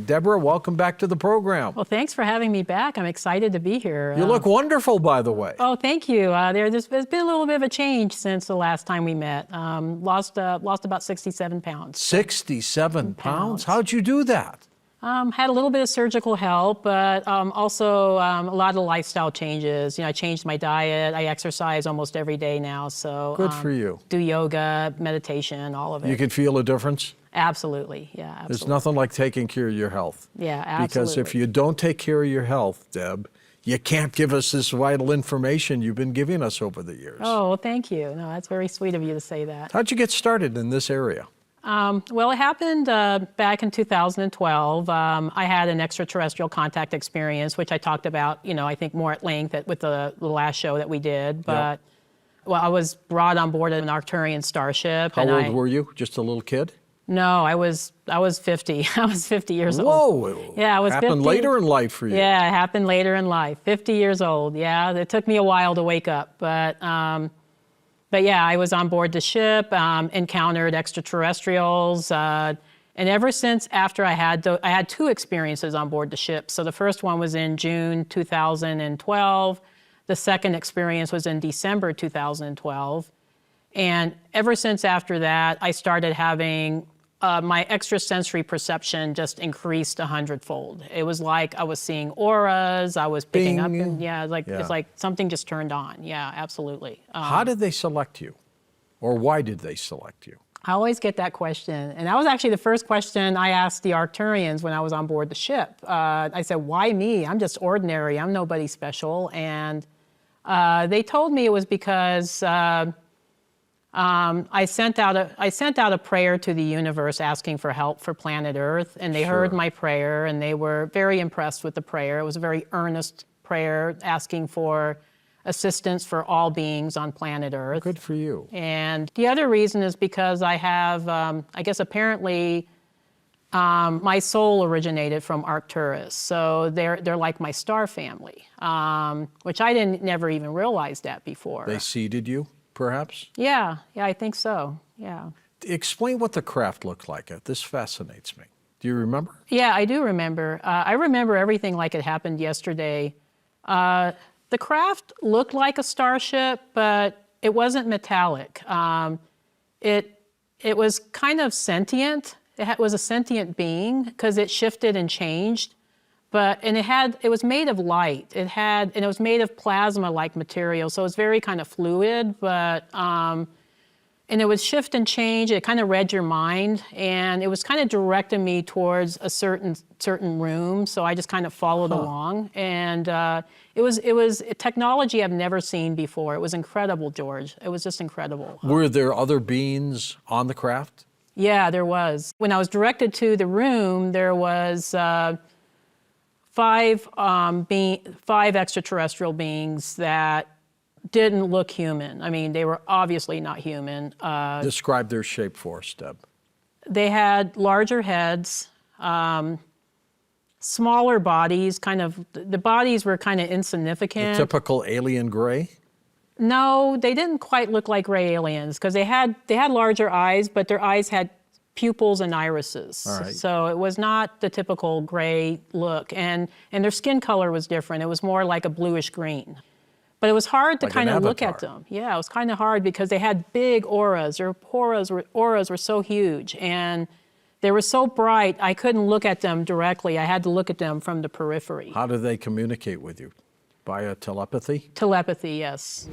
Deborah, welcome back to the program. Well, thanks for having me back. I'm excited to be here. You look wonderful, by the way. Oh, thank you. There's been a little bit of a change since the last time we met. Lost about 67 pounds. 67 pounds? How'd you do that? Had a little bit of surgical help, but also a lot of lifestyle changes. You know, I changed my diet. I exercise almost every day now. So good for you. Do yoga, meditation, all of it. You can feel a difference? Absolutely, yeah, absolutely. There's nothing like taking care of your health. Yeah, absolutely. Because if you don't take care of your health, Deb, you can't give us this vital information you've been giving us over the years. Oh, well, thank you. No, that's very sweet of you to say that. How'd you get started in this area? Well, it happened back in 2012. I had an extraterrestrial contact experience, which I talked about, you know, I think more at length with the last show that we did. But, well, I was brought on board an Arcturian starship. How old were you? Just a little kid? No, I was 50. I was 50 years old. Whoa! Yeah, I was 50. Happened later in life for you. Yeah, it happened later in life. 50 years old. Yeah, it took me a while to wake up, but yeah, I was on board the ship, encountered extraterrestrials, and ever since after I had two experiences on board the ship. So the first one was in June 2012. The second experience was in December 2012. And ever since after that, I started having my extrasensory perception just increased 100-fold. It was like I was seeing auras, I was picking up, and it's like something just turned on. Yeah, absolutely. How did they select you? Or why did they select you? I always get that question. And that was actually the first question I asked the Arcturians when I was on board the ship. I said, why me? I'm just ordinary, I'm nobody special. And they told me it was because I sent out a prayer to the universe asking for help for planet Earth, and they heard my prayer, and they were very impressed with the prayer. It was a very earnest prayer asking for assistance for all beings on planet Earth. Good for you. And the other reason is because I have, I guess apparently, my soul originated from Arcturus, so they're like my star family, which I never even realized that before. They seeded you? Perhaps? Yeah, I think so, yeah. Explain what the craft looked like. This fascinates me. Do you remember? Yeah, I do remember. I remember everything like it happened yesterday. The craft looked like a starship, but it wasn't metallic. It was kind of sentient. It was a sentient being because it shifted and changed. And it was made of light. And it was made of plasma-like material, so it was very kind of fluid, and it would shift and change. It kind of read your mind, and it was kind of directing me towards a certain room, so I just kind of followed along. And it was technology I've never seen before. It was incredible, George. It was just incredible. Were there other beings on the craft? Yeah, there was. When I was directed to the room, there was five extraterrestrial beings that didn't look human. I mean, they were obviously not human. Describe their shape for us, Deb. They had larger heads, smaller bodies, the bodies were kind of insignificant. The typical alien gray? No, they didn't quite look like gray aliens because they had larger eyes, but their eyes had pupils and irises. All right. So it was not the typical gray look. And their skin color was different. It was more like a bluish green. But it was hard to kind of look at them. Yeah, it was kind of hard because they had big auras. Their auras were so huge. And they were so bright, I couldn't look at them directly. I had to look at them from the periphery. How do they communicate with you? Via telepathy? Telepathy, yes.